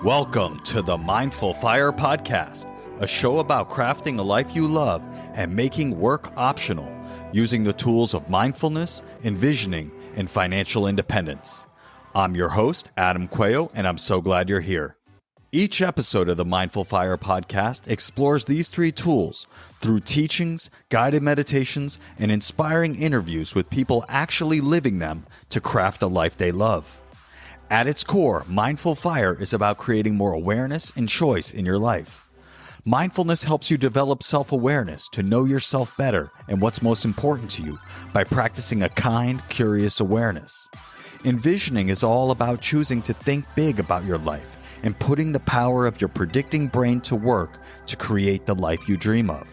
Welcome to the Mindful Fire Podcast, a show about crafting a life you love and making work optional, using the tools of mindfulness, envisioning, and financial independence. I'm your host, Adam Cuello, and I'm so glad you're here. Each episode of the Mindful Fire Podcast explores these three tools through teachings, guided meditations, and inspiring interviews with people actually living them to craft a life they love. At its core, Mindful Fire is about creating more awareness and choice in your life. Mindfulness helps you develop self-awareness to know yourself better and what's most important to you by practicing a kind, curious awareness. Envisioning is all about choosing to think big about your life and putting the power of your predicting brain to work to create the life you dream of.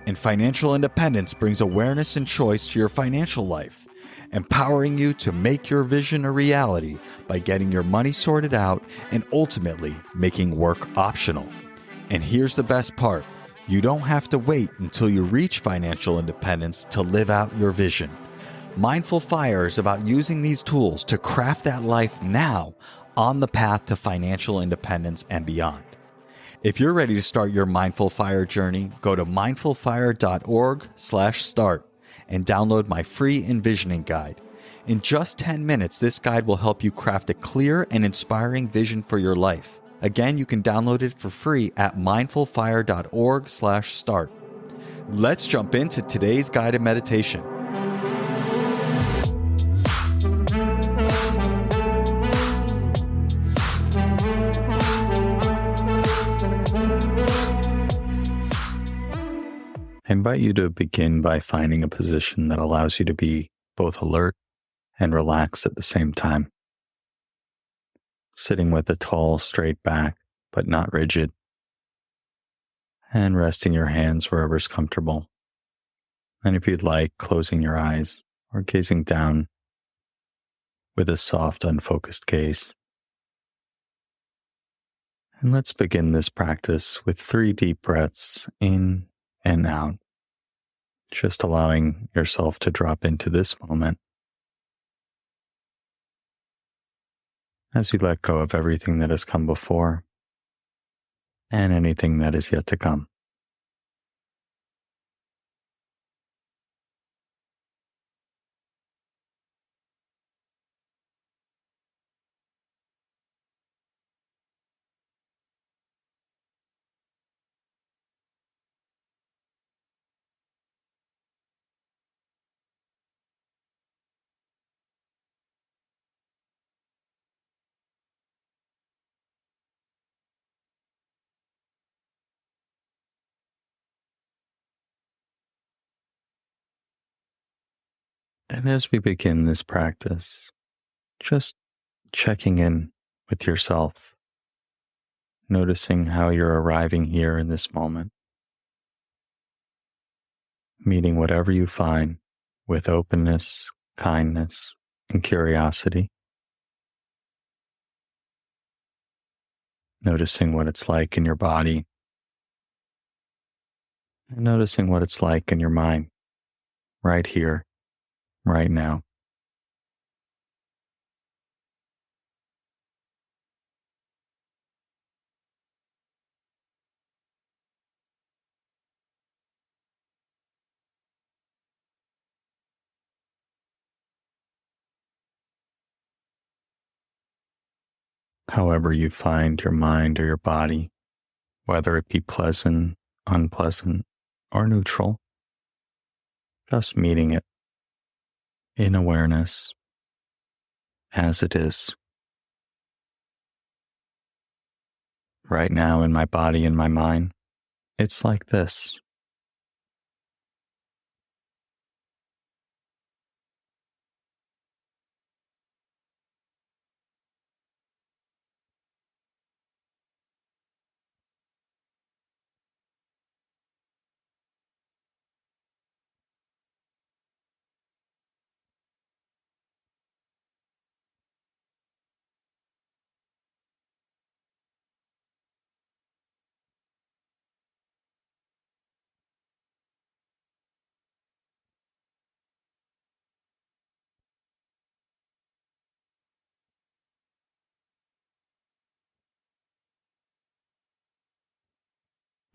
And financial independence brings awareness and choice to your financial life, empowering you to make your vision a reality by getting your money sorted out and ultimately making work optional. And here's the best part. You don't have to wait until you reach financial independence to live out your vision. Mindful Fire is about using these tools to craft that life now on the path to financial independence and beyond. If you're ready to start your Mindful Fire journey, go to mindfulfire.org/start and download my free envisioning guide. In just 10 minutes, this guide will help you craft a clear and inspiring vision for your life. Again, you can download it for free at mindfulfire.org/start. Let's jump into today's guided meditation. I invite you to begin by finding a position that allows you to be both alert and relaxed at the same time. Sitting with a tall, straight back, but not rigid, and resting your hands wherever's comfortable. And if you'd like, closing your eyes or gazing down with a soft, unfocused gaze. And let's begin this practice with 3 deep breaths in and out, just allowing yourself to drop into this moment as you let go of everything that has come before and anything that is yet to come. And as we begin this practice, just checking in with yourself, noticing how you're arriving here in this moment, meeting whatever you find with openness, kindness, and curiosity, noticing what it's like in your body, and noticing what it's like in your mind, right here, right now. However you find your mind or your body, whether it be pleasant, unpleasant, or neutral, just meeting it in awareness as it is. Right now in my body and my mind, it's like this.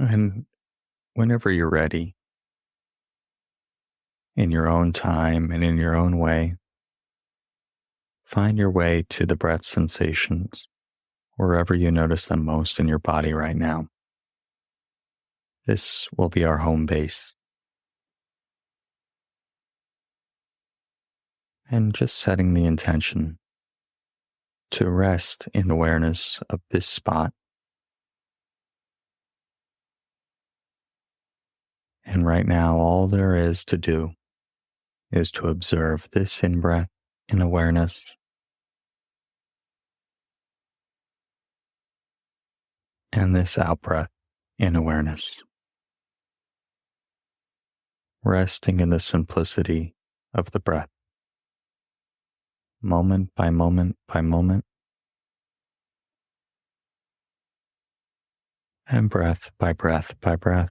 And whenever you're ready, in your own time and in your own way, find your way to the breath sensations wherever you notice them most in your body right now. This will be our home base. And just setting the intention to rest in awareness of this spot. And right now, all there is to do is to observe this in breath in awareness and this out breath in awareness, resting in the simplicity of the breath, moment by moment by moment, and breath by breath by breath.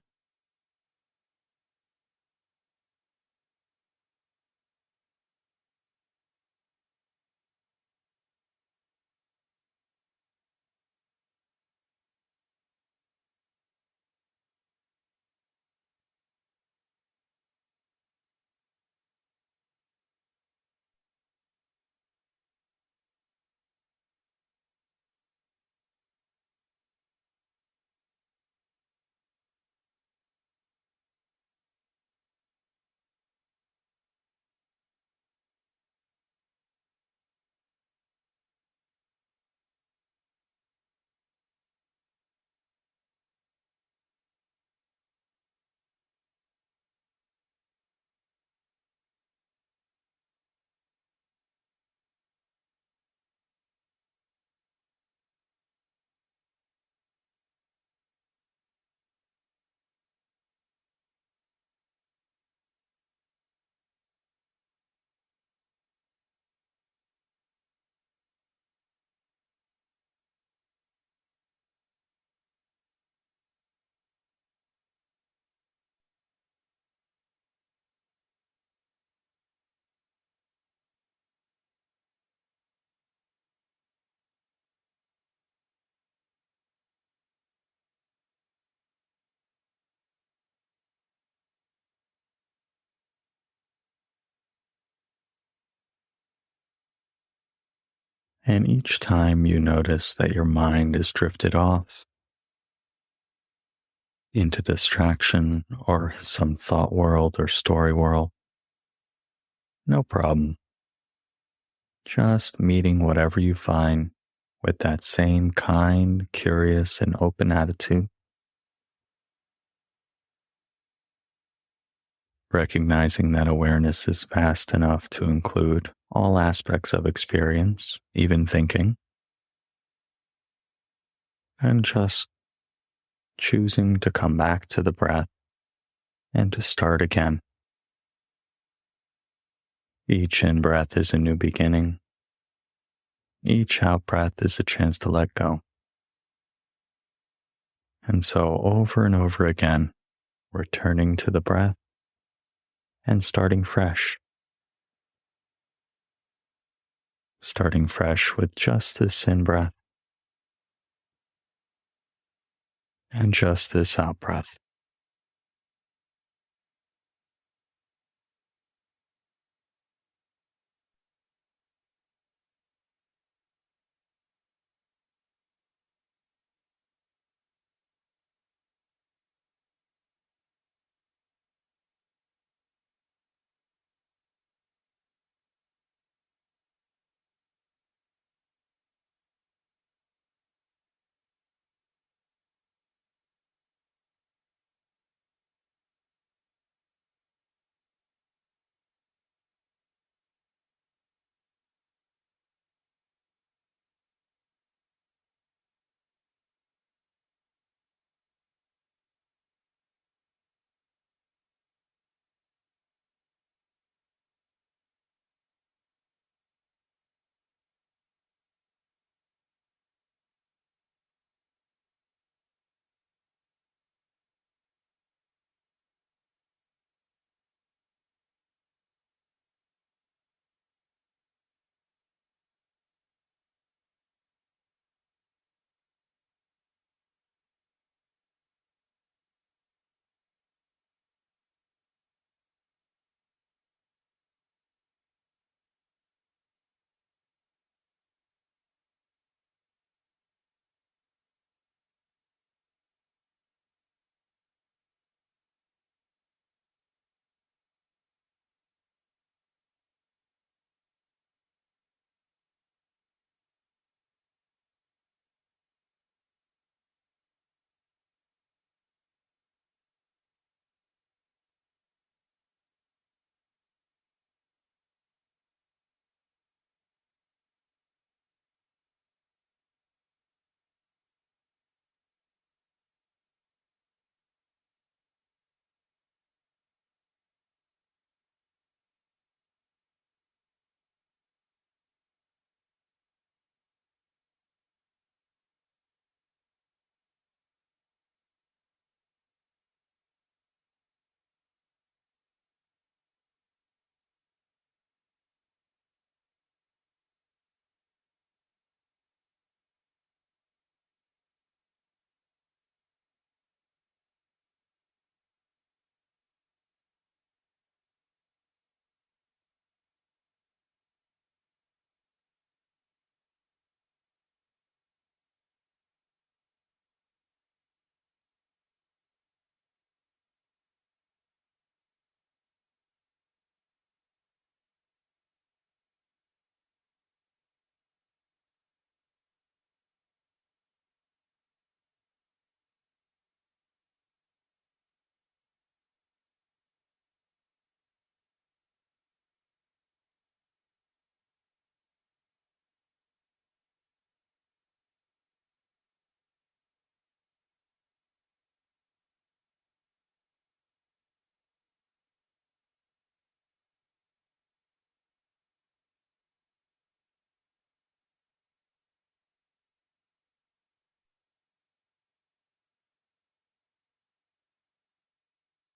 And each time you notice that your mind is drifted off into distraction or some thought world or story world, no problem. Just meeting whatever you find with that same kind, curious, and open attitude, recognizing that awareness is vast enough to include all aspects of experience, even thinking, and just choosing to come back to the breath and to start again. Each in breath is a new beginning. Each out breath is a chance to let go. And so over and over again, returning to the breath and starting fresh with just this in breath and just this out breath.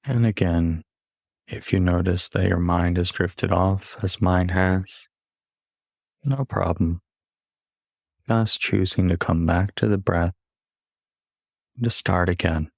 And again, if you notice that your mind has drifted off, as mine has, no problem. Just choosing to come back to the breath, to start again.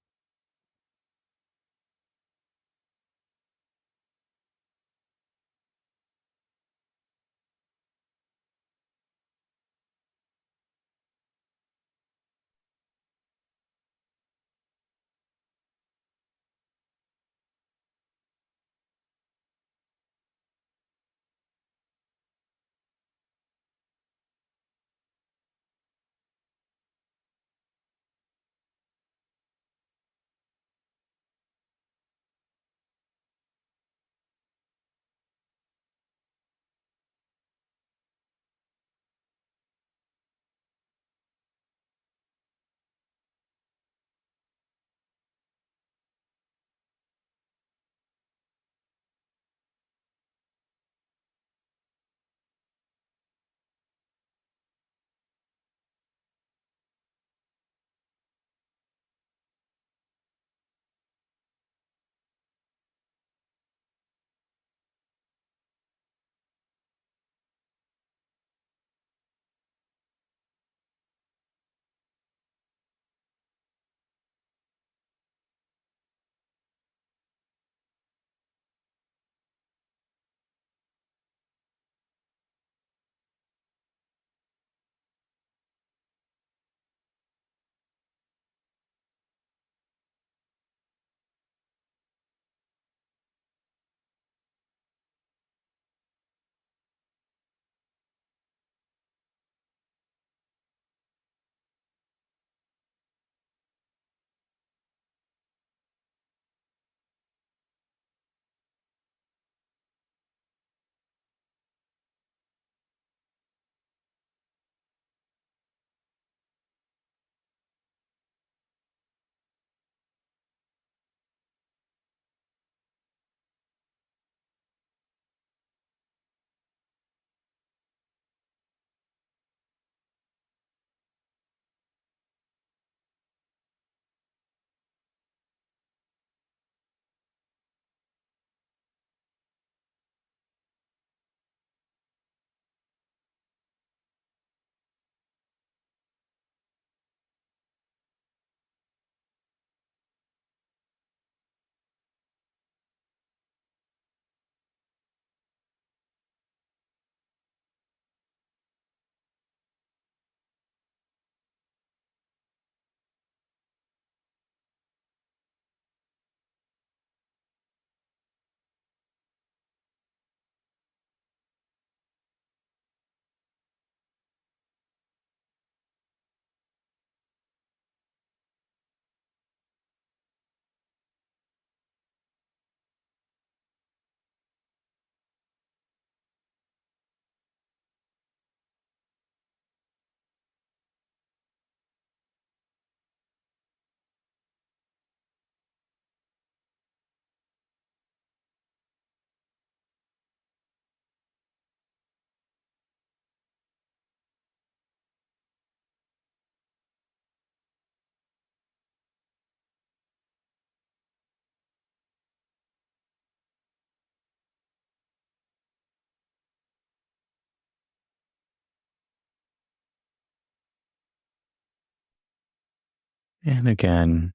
And again,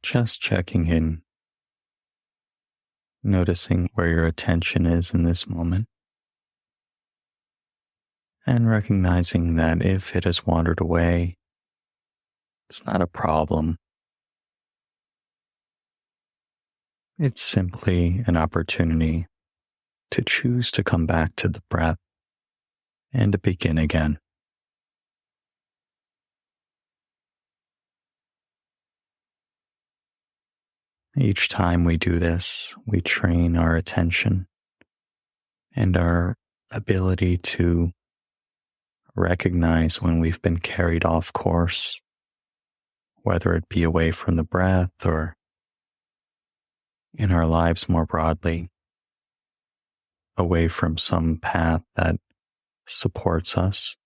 just checking in, noticing where your attention is in this moment, and recognizing that if it has wandered away, it's not a problem. It's simply an opportunity to choose to come back to the breath and to begin again. Each time we do this, we train our attention and our ability to recognize when we've been carried off course, whether it be away from the breath or in our lives more broadly, away from some path that supports us,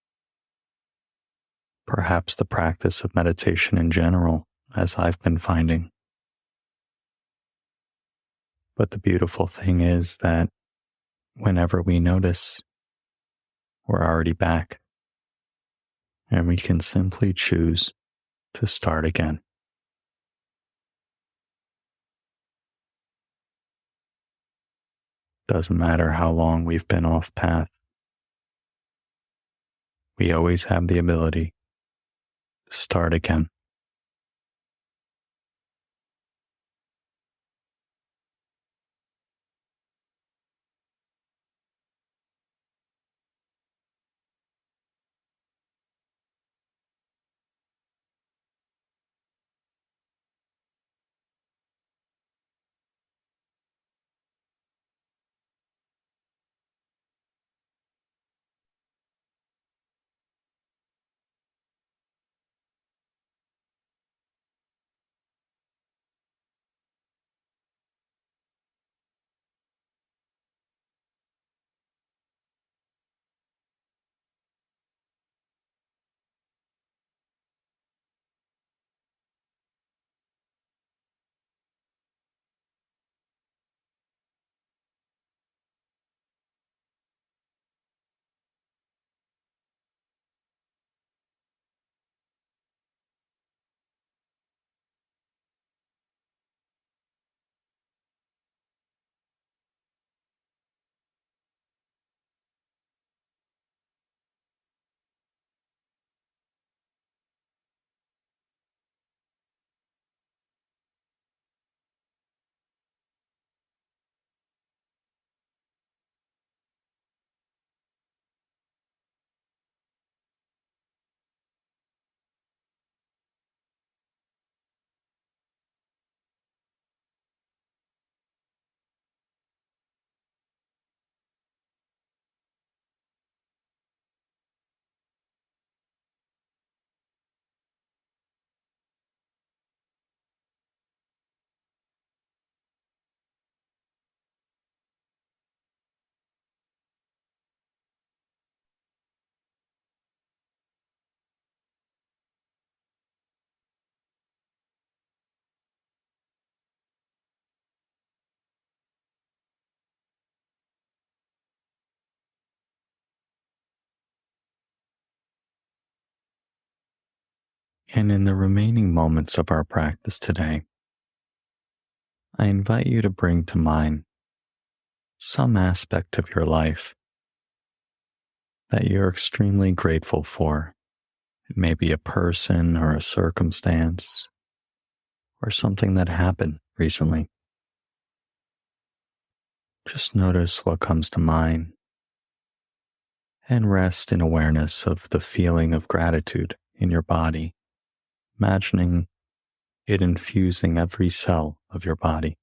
perhaps the practice of meditation in general, as I've been finding. But the beautiful thing is that whenever we notice, we're already back and we can simply choose to start again. Doesn't matter how long we've been off path, we always have the ability to start again. And in the remaining moments of our practice today, I invite you to bring to mind some aspect of your life that you're extremely grateful for. It may be a person or a circumstance or something that happened recently. Just notice what comes to mind and rest in awareness of the feeling of gratitude in your body, imagining it infusing every cell of your body.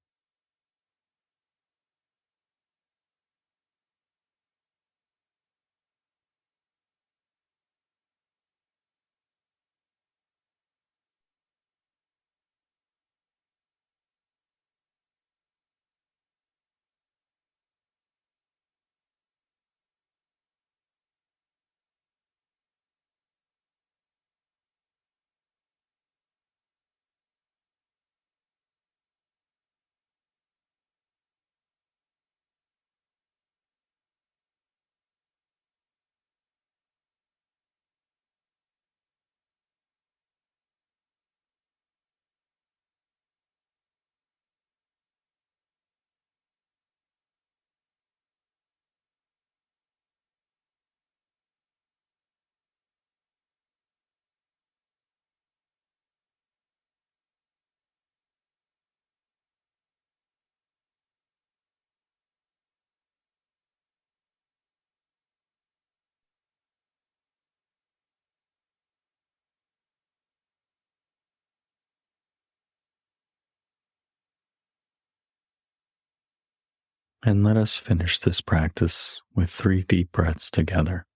And let us finish this practice with 3 deep breaths together,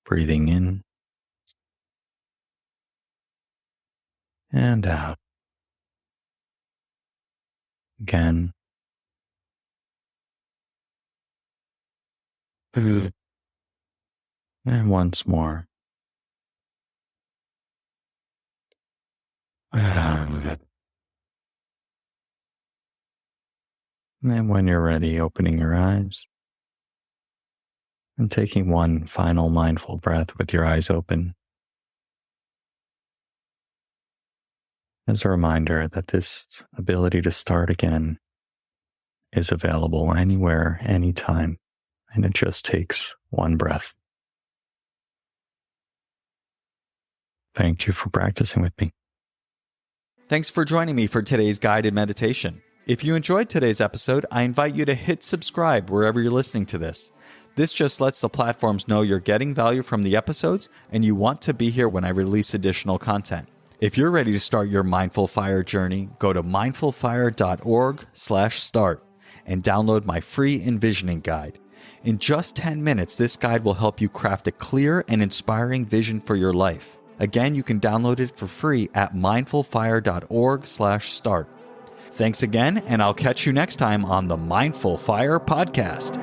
breathing in and out. Again, and once more. And when you're ready, opening your eyes and taking one final mindful breath with your eyes open. As a reminder that this ability to start again is available anywhere, anytime, and it just takes one breath. Thank you for practicing with me. Thanks for joining me for today's guided meditation. If you enjoyed today's episode, I invite you to hit subscribe wherever you're listening to this. This just lets the platforms know you're getting value from the episodes and you want to be here when I release additional content. If you're ready to start your Mindful Fire journey, go to mindfulfire.org/start and download my free envisioning guide. In just 10 minutes, this guide will help you craft a clear and inspiring vision for your life. Again, you can download it for free at mindfulfire.org/start. Thanks again, and I'll catch you next time on the Mindful Fire Podcast.